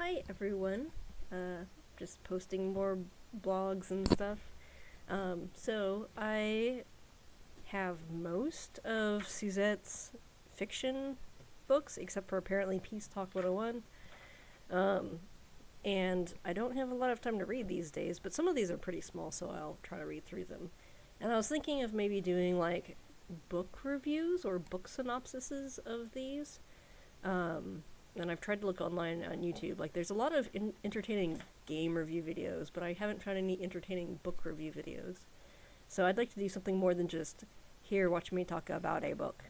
Hi everyone, just posting more blogs and stuff. So I have most of Suzette's fiction books, except for apparently Peace Talk 101. And I don't have a lot of time to read these days, but some of these are pretty small, so I'll try to read through them. And I was thinking of maybe doing like book reviews or book synopsises of these. And I've tried to look online on YouTube. Like, there's a lot of entertaining game review videos, but I haven't found any entertaining book review videos. So I'd like to do something more than just, here, watch me talk about a book.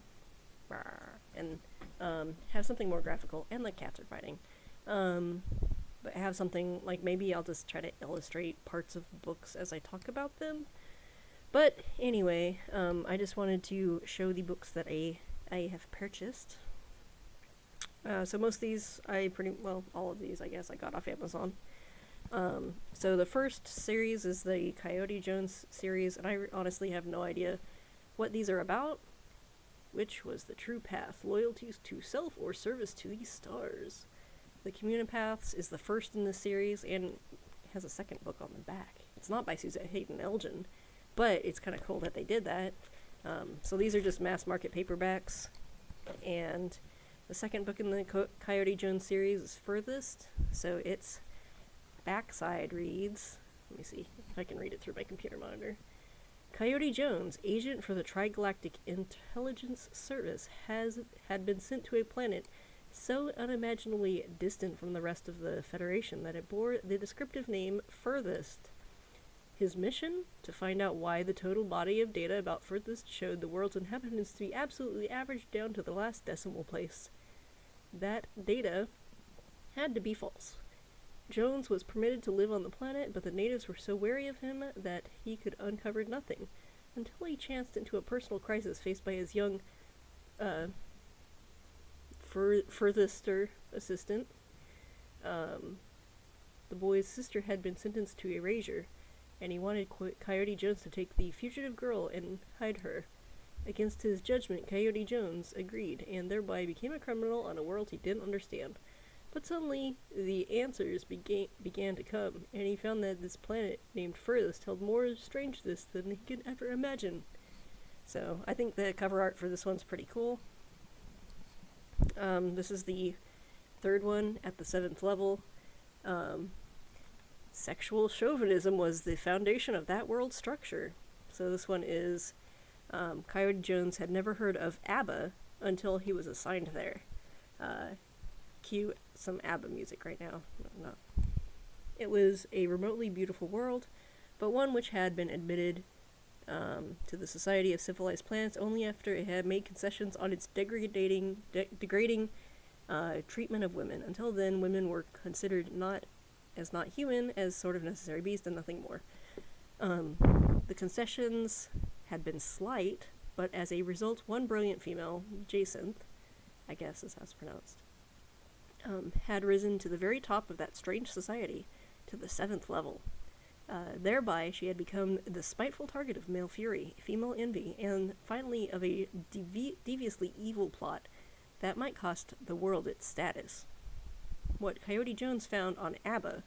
And have something more graphical, and the cats are fighting. But have something, like, maybe I'll just try to illustrate parts of books as I talk about them. But anyway, I just wanted to show the books that I have purchased. So most of these, all of these, I guess, I got off Amazon. So the first series is the Coyote Jones series, and I honestly have no idea what these are about. Which was the true path, loyalty to self or service to the stars? The Telepaths is the first in this series, and has a second book on the back. It's not by Suzette Haden Elgin, but it's kind of cool that they did that. So these are just mass market paperbacks, and the second book in the Coyote Jones series is Furthest, so its backside reads, let me see if I can read it through my computer monitor. Coyote Jones, agent for the Trigalactic Intelligence Service, had been sent to a planet so unimaginably distant from the rest of the Federation that it bore the descriptive name Furthest. His mission? To find out why the total body of data about Furthest showed the world's inhabitants to be absolutely averaged down to the last decimal place. That data had to be false. Jones was permitted to live on the planet, but the natives were so wary of him that he could uncover nothing, until he chanced into a personal crisis faced by his young, furthester assistant. The boy's sister had been sentenced to erasure, and he wanted Coyote Jones to take the fugitive girl and hide her. Against his judgment, Coyote Jones agreed, and thereby became a criminal on a world he didn't understand. But suddenly, the answers began to come, and he found that this planet, named Furthest, held more strangeness than he could ever imagine. So, I think the cover art for this one's pretty cool. This is the third one at the 7th level. Sexual chauvinism was the foundation of that world structure. So this one is, Coyote Jones had never heard of ABBA until he was assigned there. Cue some ABBA music right now. No. It was a remotely beautiful world, but one which had been admitted to the Society of Civilized Planets only after it had made concessions on its degrading treatment of women. Until then, women were considered not human, as sort of necessary beasts and nothing more. The concessions had been slight, but as a result, one brilliant female, Jacinth, I guess is how it's pronounced, had risen to the very top of that strange society, to the 7th level. Thereby, she had become the spiteful target of male fury, female envy, and finally of a deviously evil plot that might cost the world its status. What Coyote Jones found on ABBA,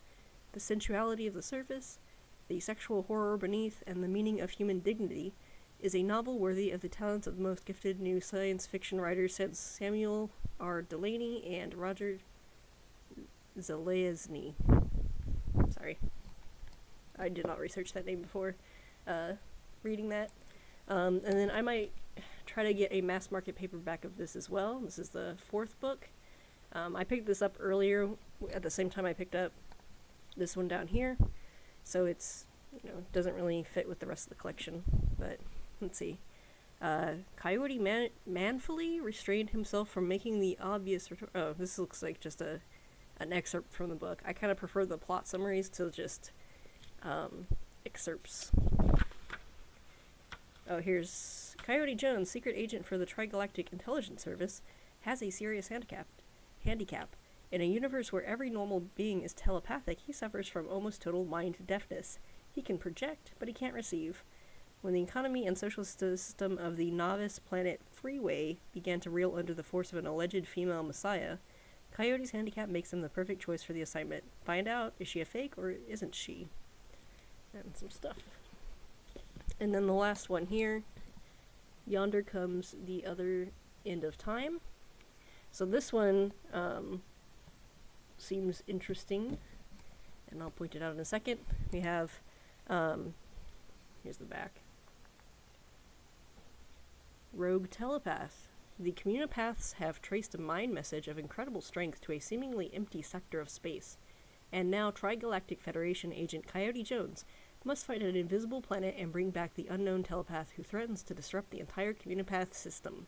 the sensuality of the surface, the sexual horror beneath, and the meaning of human dignity, is a novel worthy of the talents of the most gifted new science fiction writers since Samuel R. Delany and Roger Zelazny. Sorry. I did not research that name before reading that. And then I might try to get a mass market paperback of this as well. This is the 4th book. I picked this up earlier at the same time I picked up this one down here. So it's, doesn't really fit with the rest of the collection. But let's see. Coyote manfully restrained himself from making the obvious oh, this looks like just an excerpt from the book. I kind of prefer the plot summaries to just excerpts. Oh, here's Coyote Jones, secret agent for the Trigalactic Intelligence Service, has a serious handicap. In a universe where every normal being is telepathic, he suffers from almost total mind deafness. He can project, but he can't receive. When the economy and social system of the novice planet Freeway began to reel under the force of an alleged female messiah, Coyote's handicap makes him the perfect choice for the assignment. Find out, is she a fake or isn't she? And some stuff. And then the last one here. Yonder comes the other end of time. So this one seems interesting, and I'll point it out in a second. We have, here's the back. Rogue Telepath. The Communipaths have traced a mind message of incredible strength to a seemingly empty sector of space. And now Trigalactic Federation agent Coyote Jones must find an invisible planet and bring back the unknown telepath who threatens to disrupt the entire Communipath system.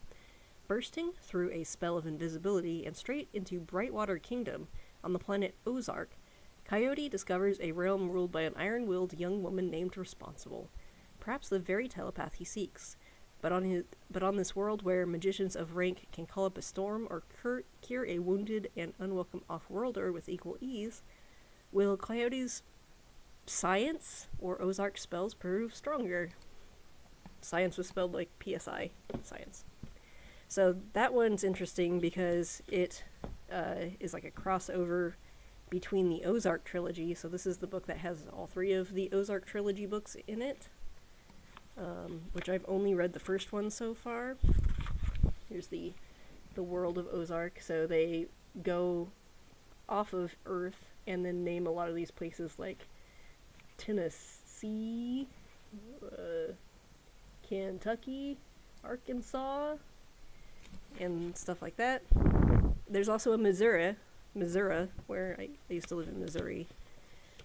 Bursting through a spell of invisibility and straight into Brightwater Kingdom on the planet Ozark, Coyote discovers a realm ruled by an iron-willed young woman named Responsible, perhaps the very telepath he seeks. But on this world where magicians of rank can call up a storm or cure a wounded and unwelcome off-worlder with equal ease, will Coyote's science or Ozark spells prove stronger? Science was spelled like PSI, science. So that one's interesting because it is like a crossover between the Ozark trilogy. So this is the book that has all three of the Ozark trilogy books in it, which I've only read the first one so far. Here's the World of Ozark. So they go off of Earth and then name a lot of these places like Tennessee, Kentucky, Arkansas, and stuff like that. There's also a Missouri, where I used to live in Missouri,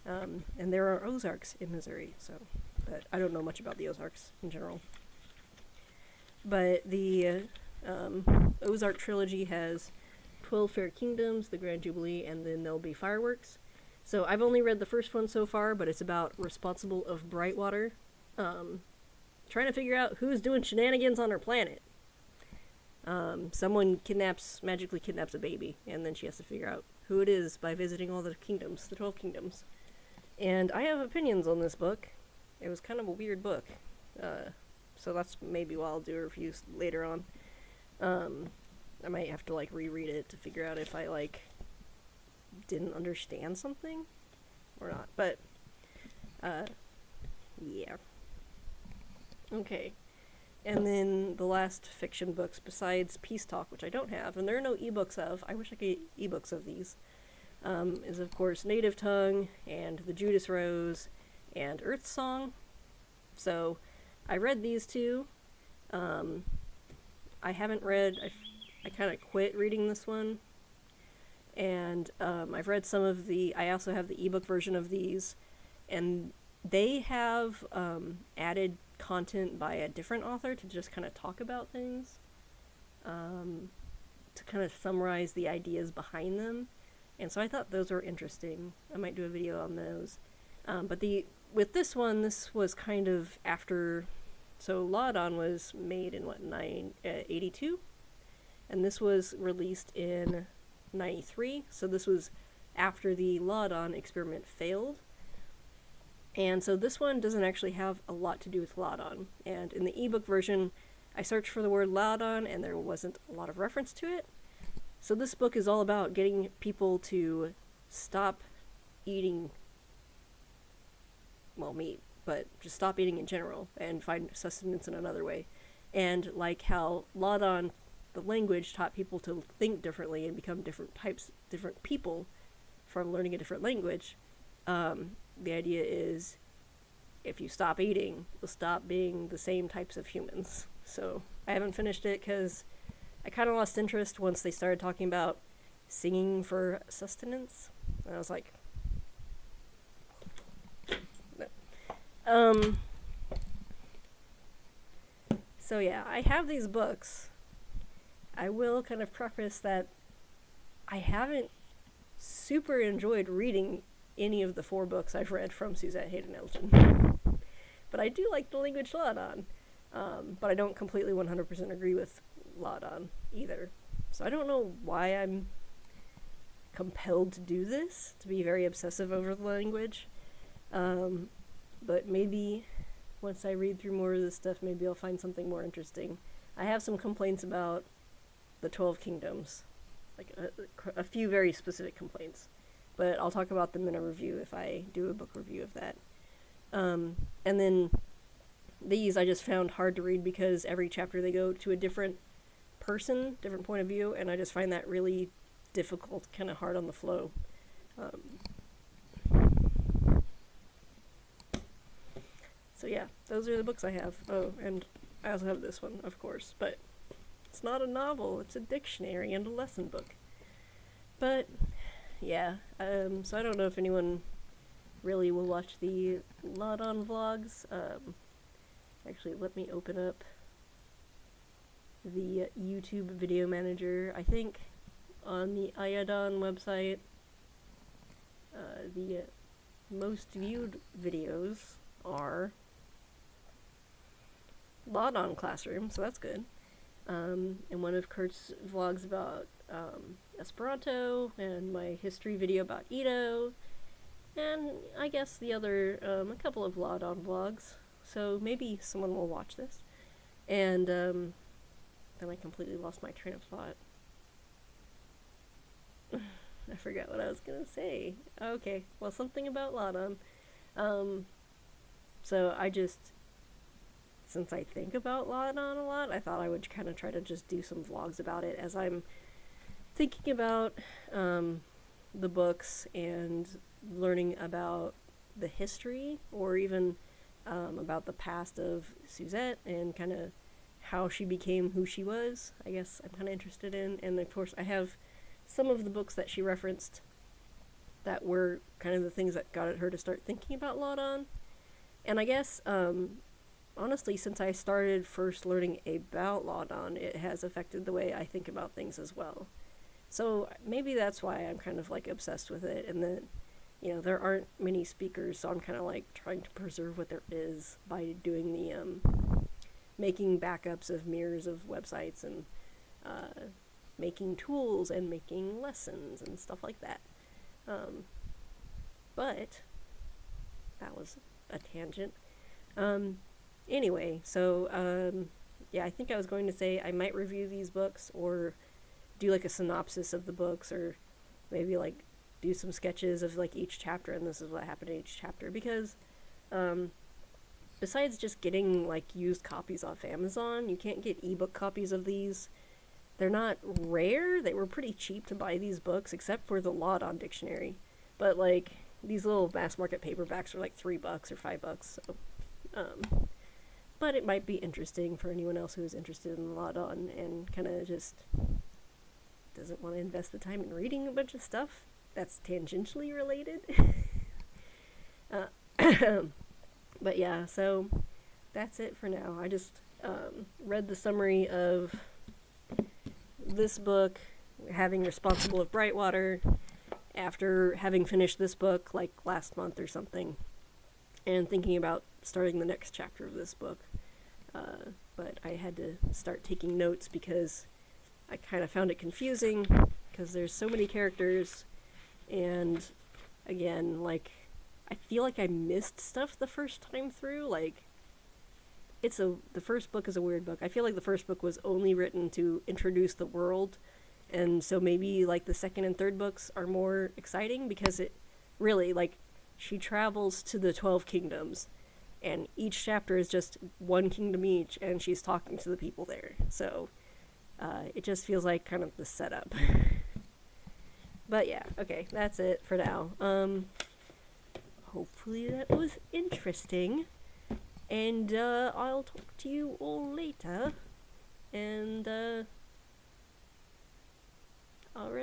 and there are Ozarks in Missouri, so, but I don't know much about the Ozarks in general. But the Ozark trilogy has 12 Fair Kingdoms, the Grand Jubilee, and then there'll be fireworks. So I've only read the first one so far, but it's about Responsible of Brightwater, trying to figure out who's doing shenanigans on her planet. Someone magically kidnaps a baby, and then she has to figure out who it is by visiting all the kingdoms, the 12 kingdoms. And I have opinions on this book. It was kind of a weird book. So that's maybe why I'll do a review later on. I might have to, like, reread it to figure out if I, like, didn't understand something or not. But, yeah. Okay. And then the last fiction books besides Peace Talk, which I don't have, and there are no ebooks of, I wish I could get ebooks of these, is of course Native Tongue and The Judas Rose and Earth Song. So I read these two. I haven't read, I kind of quit reading this one. And I've read some of I also have the ebook version of these, and they have added content by a different author to just kind of talk about things, to kind of summarize the ideas behind them, and so I thought those were interesting. I might do a video on those. But with this one, this was kind of after, so Láadan was made in 82, and this was released in 93, so this was after the Láadan experiment failed. And so this one doesn't actually have a lot to do with Láadan. And in the ebook version, I searched for the word Láadan, and there wasn't a lot of reference to it. So this book is all about getting people to stop eating, well, meat, but just stop eating in general and find sustenance in another way. And like how Láadan, the language, taught people to think differently and become different people from learning a different language, the idea is if you stop eating, you'll stop being the same types of humans. So I haven't finished it because I kind of lost interest once they started talking about singing for sustenance. And I was like, no. So yeah, I have these books. I will kind of preface that I haven't super enjoyed reading any of the 4 books I've read from Suzette Haden Elgin. But I do like the language Láadan. But I don't completely 100% agree with Láadan either. So I don't know why I'm compelled to do this, to be very obsessive over the language. But maybe once I read through more of this stuff, maybe I'll find something more interesting. I have some complaints about the 12 Kingdoms. like a few very specific complaints. But I'll talk about them in a review if I do a book review of that. And then these I just found hard to read because every chapter they go to a different person, different point of view, and I just find that really difficult, kind of hard on the flow. So yeah, those are the books I have. Oh, and I also have this one, of course, but it's not a novel, it's a dictionary and a lesson book. But yeah, so I don't know if anyone really will watch the Láadan vlogs. Actually, let me open up the YouTube video manager. I think on the Áya Dan website, the most viewed videos are Láadan Classroom, so that's good. And one of Kurt's vlogs about Esperanto, and my history video about Ito, and I guess the other, a couple of Láadan vlogs. So maybe someone will watch this. And then I completely lost my train of thought. I forgot what I was gonna say. Okay, well, something about Láadan. So I just, since I think about Láadan a lot, I thought I would kind of try to just do some vlogs about it as I'm thinking about the books and learning about the history, or even about the past of Suzette and kind of how she became who she was. I guess I'm kind of interested in. And of course I have some of the books that she referenced that were kind of the things that got her to start thinking about Láadan. And I guess honestly, since I started first learning about Láadan, it has affected the way I think about things as well. So maybe that's why I'm kind of like obsessed with it, and that, you know, there aren't many speakers, so I'm kind of like trying to preserve what there is by doing the making backups of mirrors of websites, and making tools and making lessons and stuff like that. But that was a tangent. Anyway, so yeah, I think I was going to say I might review these books or do like a synopsis of the books, or maybe like do some sketches of like each chapter, and this is what happened in each chapter, because besides just getting like used copies off Amazon, you can't get ebook copies of these. They're not rare. They were pretty cheap to buy these books, except for the Láadan dictionary. But like these little mass market paperbacks are like $3 or $5. So, but it might be interesting for anyone else who is interested in Láadan and kind of just doesn't want to invest the time in reading a bunch of stuff that's tangentially related. But yeah, so that's it for now. I just read the summary of this book, Having Responsible of Brightwater, after having finished this book like last month or something, and thinking about starting the next chapter of this book. But I had to start taking notes because I kind of found it confusing, because there's so many characters, and again, like, I feel like I missed stuff the first time through. Like, the first book is a weird book. I feel like the first book was only written to introduce the world, and so maybe like the second and third books are more exciting, because it really, like, she travels to the 12 kingdoms, and each chapter is just one kingdom each, and she's talking to the people there. So it just feels like kind of the setup. But yeah, okay, that's it for now. Hopefully that was interesting, and I'll talk to you all later, and I'll